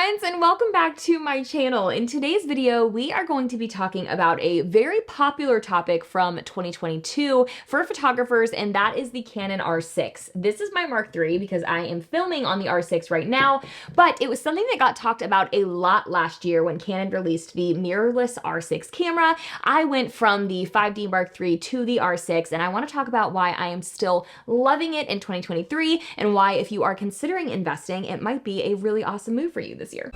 friends, and welcome back to my channel. In today's video, we are going to be talking about a very popular topic from 2022 for photographers, and that is the Canon R6. This is my Mark III because I am filming on the R6 right now, but it was something that got talked about a lot last year when Canon released the mirrorless R6 camera. I went from the 5D Mark III to the R6, and I want to talk about why I am still loving it in 2023 and why, if you are considering investing, it might be a really awesome move for you this year.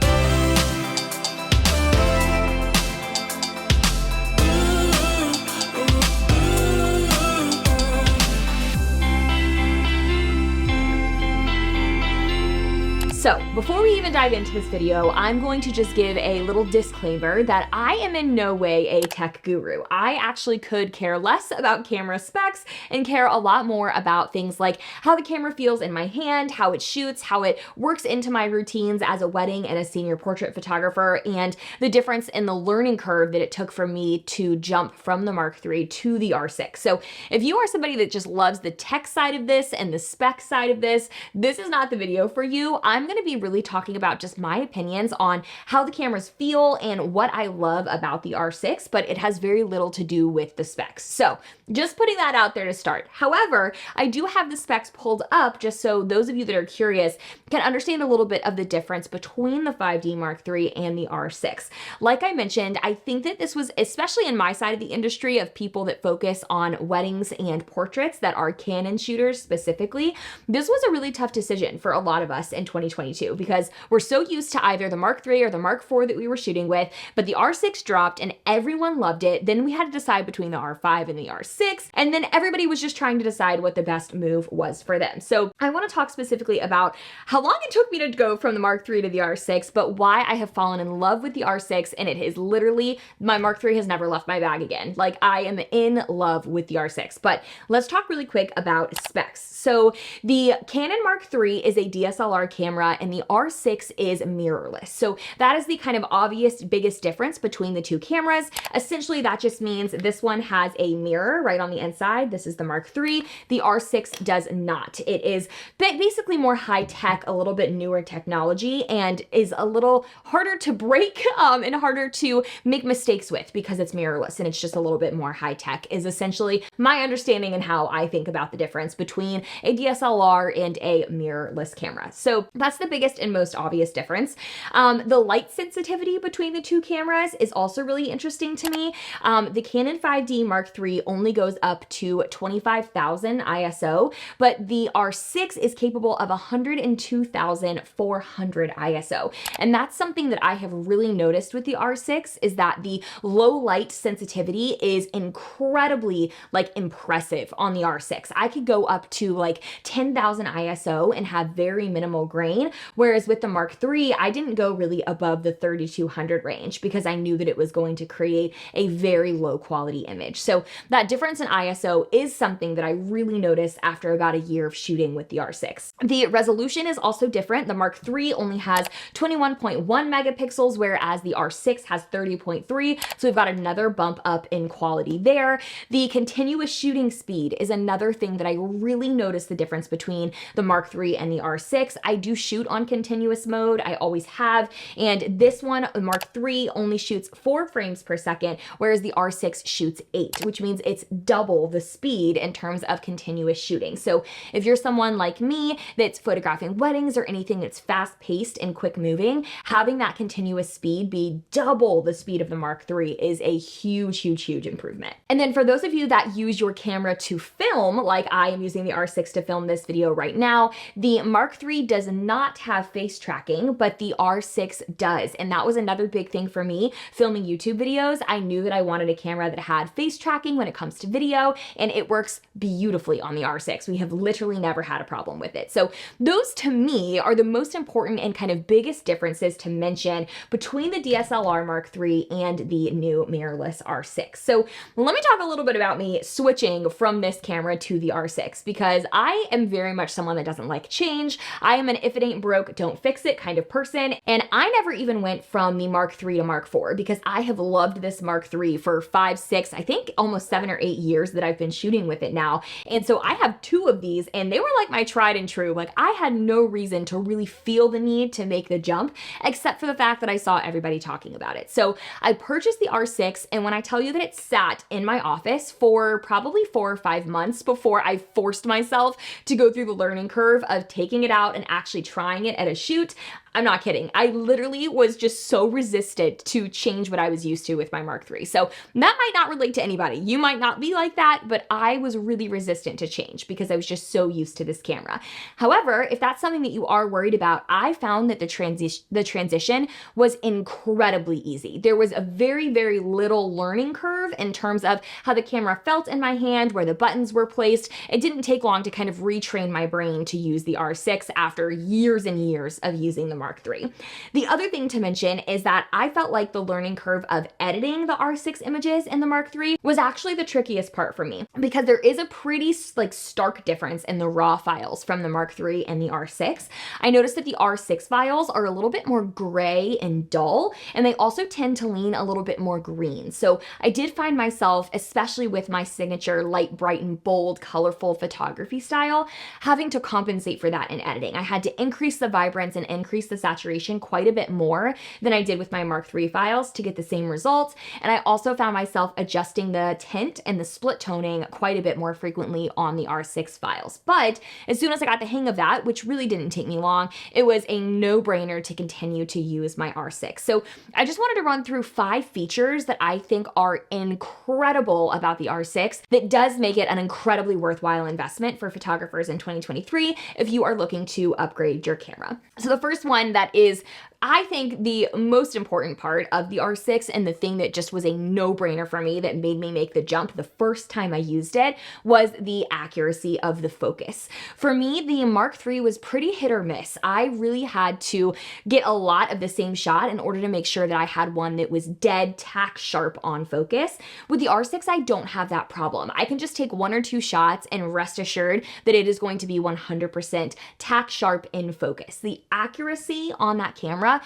So before we even dive into this video, I'm going to just give a little disclaimer that I am in no way a tech guru. I actually could care less about camera specs and care a lot more about things like how the camera feels in my hand, how it shoots, how it works into my routines as a wedding and a senior portrait photographer, and the difference in the learning curve that it took for me to jump from the Mark III to the R6. So if you are somebody that just loves the tech side of this and the spec side of this, this is not the video for you. I'm going to be really talking about just my opinions on how the cameras feel and what I love about the R6, but it has very little to do with the specs. So just putting that out there to start. However, I do have the specs pulled up just so those of you that are curious can understand a little bit of the difference between the 5D Mark III and the R6. Like I mentioned, I think that this was, especially in my side of the industry of people that focus on weddings and portraits that are Canon shooters specifically, this was a really tough decision for a lot of us in 2022 because we're so used to either the Mark III or the Mark IV that we were shooting with, but the R6 dropped and everyone loved it. Then we had to decide between the R5 and the R6, and then everybody was just trying to decide what the best move was for them. So I want to talk specifically about how long it took me to go from the Mark III to the R6, but why I have fallen in love with the R6, and it is literally, my Mark III has never left my bag again. Like, I am in love with the R6. But let's talk really quick about specs. So the Canon Mark III is a DSLR camera and the R6 is mirrorless. So that is the kind of obvious biggest difference between the two cameras. Essentially, that just means this one has a mirror right on the inside. This is the Mark III. The R6 does not. It is basically more high tech, a little bit newer technology, and is a little harder to break and harder to make mistakes with because it's mirrorless and it's just a little bit more high tech is essentially my understanding and how I think about the difference between a DSLR and a mirrorless camera. So that's the biggest and most obvious difference. The light sensitivity between the two cameras is also really interesting to me. The Canon 5D Mark III only goes up to 25,000 ISO, but the R6 is capable of 102,400 ISO. And that's something that I have really noticed with the R6 is that the low light sensitivity is incredibly impressive on the R6. I could go up to 10,000 ISO and have very minimal grain, whereas with the Mark III, I didn't go really above the 3200 range because I knew that it was going to create a very low quality image. So that difference in ISO is something that I really noticed after about a year of shooting with the R6. The resolution is also different. The Mark III only has 21.1 megapixels, whereas the R6 has 30.3. So we've got another bump up in quality there. The continuous shooting speed is another thing that I really noticed the difference between the Mark III and the R6. I do shoot on continuous mode. I always have. And this one, the Mark III, only shoots 4 frames per second, whereas the R6 shoots 8, which means it's double the speed in terms of continuous shooting. So if you're someone like me that's photographing weddings or anything that's fast paced and quick moving, having that continuous speed be double the speed of the Mark III is a huge, huge, huge improvement. And then for those of you that use your camera to film, like I am using the R6 to film this video right now, the Mark III does not have face tracking, but the R6 does. And that was another big thing for me filming YouTube videos. I knew that I wanted a camera that had face tracking when it comes to video, and it works beautifully on the R6. We have literally never had a problem with it. So those to me are the most important and kind of biggest differences to mention between the DSLR Mark III and the new mirrorless R6. So let me talk a little bit about me switching from this camera to the R6 because I am very much someone that doesn't like change. I am an if it ain't something broke, don't fix it kind of person. And I never even went from the Mark III to Mark IV because I have loved this Mark III for 5, 6, I think almost 7 or 8 years that I've been shooting with it now. And so I have 2 of these and they were like my tried and true. Like I had no reason to really feel the need to make the jump except for the fact that I saw everybody talking about it. So I purchased the R6, and when I tell you that it sat in my office for probably 4 or 5 months before I forced myself to go through the learning curve of taking it out and actually trying it at a shoot, I'm not kidding. I literally was just so resistant to change what I was used to with my Mark III. So that might not relate to anybody. You might not be like that, but I was really resistant to change because I was just so used to this camera. However, if that's something that you are worried about, I found that the transition was incredibly easy. There was a very, very little learning curve in terms of how the camera felt in my hand, where the buttons were placed. It didn't take long to kind of retrain my brain to use the R6 after years and years of using the Mark III. The other thing to mention is that I felt like the learning curve of editing the R6 images in the Mark III was actually the trickiest part for me because there is a pretty stark difference in the raw files from the Mark III and the R6. I noticed that the R6 files are a little bit more gray and dull, and they also tend to lean a little bit more green. So I did find myself, especially with my signature light, bright, and bold, colorful photography style, having to compensate for that in editing. I had to increase the vibrance and increase the saturation quite a bit more than I did with my Mark III files to get the same results. And I also found myself adjusting the tint and the split toning quite a bit more frequently on the R6 files. But as soon as I got the hang of that, which really didn't take me long, it was a no-brainer to continue to use my R6. So I just wanted to run through 5 features that I think are incredible about the R6 that does make it an incredibly worthwhile investment for photographers in 2023 if you are looking to upgrade your camera. So the first one that is, I think, the most important part of the R6 and the thing that just was a no-brainer for me that made me make the jump the first time I used it was the accuracy of the focus. For me, the Mark III was pretty hit or miss. I really had to get a lot of the same shot in order to make sure that I had one that was dead tack sharp on focus. With the R6, I don't have that problem. I can just take 1 or 2 shots and rest assured that it is going to be 100% tack sharp in focus. The accuracy on that camera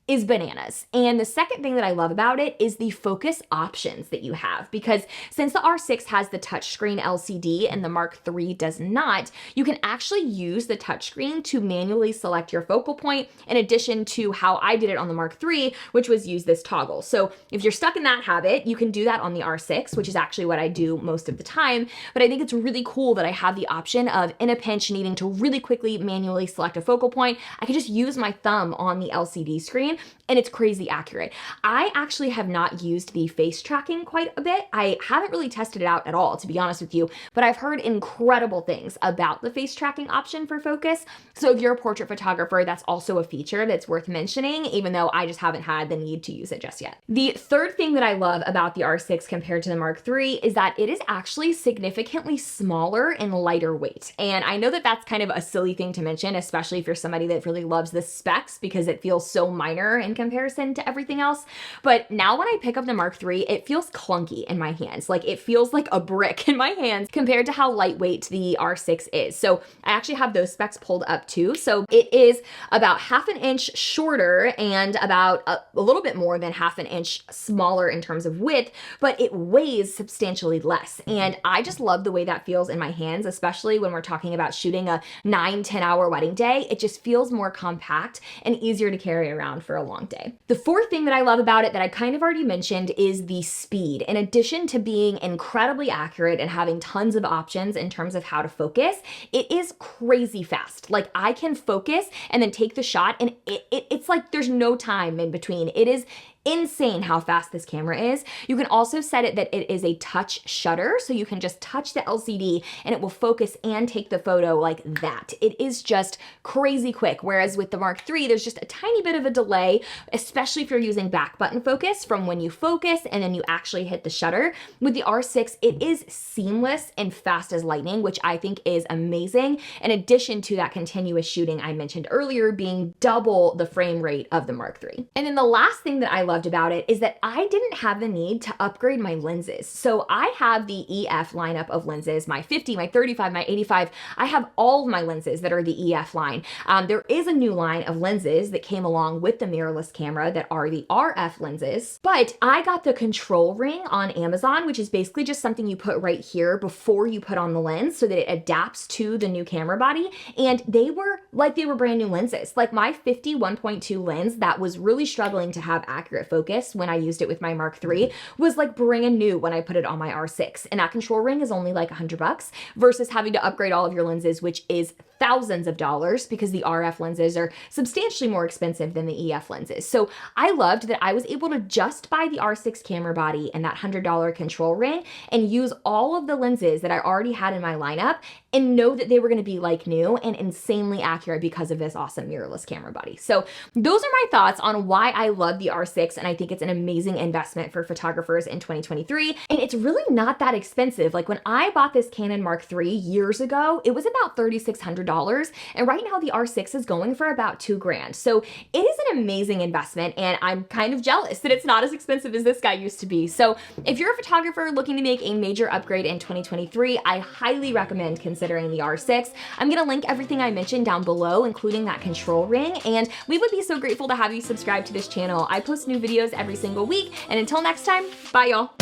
is bananas. And the second thing that I love about it is the focus options that you have, because since the R6 has the touchscreen LCD and the Mark III does not, you can actually use the touchscreen to manually select your focal point, in addition to how I did it on the Mark III, which was use this toggle. So if you're stuck in that habit, you can do that on the R6, which is actually what I do most of the time. But I think it's really cool that I have the option of, in a pinch, needing to really quickly manually select a focal point, I can just use my thumb on the LCD screen, and it's crazy accurate. I actually have not used the face tracking quite a bit. I haven't really tested it out at all, to be honest with you, but I've heard incredible things about the face tracking option for focus. So if you're a portrait photographer, that's also a feature that's worth mentioning, even though I just haven't had the need to use it just yet. The third thing that I love about the R6 compared to the Mark III is that it is actually significantly smaller and lighter weight. And I know that that's kind of a silly thing to mention, especially if you're somebody that really loves the specs because it feels so minor in comparison to everything else. But now when I pick up the Mark III, it feels clunky in my hands. Like it feels like a brick in my hands compared to how lightweight the R6 is. So I actually have those specs pulled up too. So it is about 1/2 inch shorter and about a little bit more than 1/2 inch smaller in terms of width, but it weighs substantially less. And I just love the way that feels in my hands, especially when we're talking about shooting a 9-10 hour wedding day. It just feels more compact and easier to carry around for a long day. The fourth thing that I love about it that I kind of already mentioned is the speed. In addition to being incredibly accurate and having tons of options in terms of how to focus, it is crazy fast. Like I can focus and then take the shot and it's like there's no time in between. It is insane how fast this camera is. You can also set it that it is a touch shutter, so you can just touch the LCD and it will focus and take the photo like that. It is just crazy quick, whereas with the Mark III, there's just a tiny bit of a delay, especially if you're using back button focus from when you focus and then you actually hit the shutter. With the R6, it is seamless and fast as lightning, which I think is amazing, in addition to that continuous shooting I mentioned earlier being double the frame rate of the Mark III. And then the last thing that I love loved about it is that I didn't have the need to upgrade my lenses. So I have the EF lineup of lenses, my 50, my 35, my 85. I have all of my lenses that are the EF line. There is a new line of lenses that came along with the mirrorless camera that are the RF lenses, but I got the control ring on Amazon, which is basically just something you put right here before you put on the lens so that it adapts to the new camera body. And they were brand new lenses. Like my 50 1.2 lens that was really struggling to have accurate focus when I used it with my Mark III was like brand new when I put it on my R6. And that control ring is only like $100 versus having to upgrade all of your lenses, which is thousands of dollars because the RF lenses are substantially more expensive than the EF lenses. So I loved that I was able to just buy the R6 camera body and that $100 control ring and use all of the lenses that I already had in my lineup and know that they were going to be like new and insanely accurate because of this awesome mirrorless camera body. So those are my thoughts on why I love the R6 and I think it's an amazing investment for photographers in 2023. And it's really not that expensive. Like when I bought this Canon Mark III years ago, it was about $3,600. And right now the R6 is going for about $2,000. So it is an amazing investment and I'm kind of jealous that it's not as expensive as this guy used to be. So if you're a photographer looking to make a major upgrade in 2023, I highly recommend considering the R6. I'm gonna link everything I mentioned down below, including that control ring. And we would be so grateful to have you subscribe to this channel. I post new videos every single week. And until next time, bye y'all.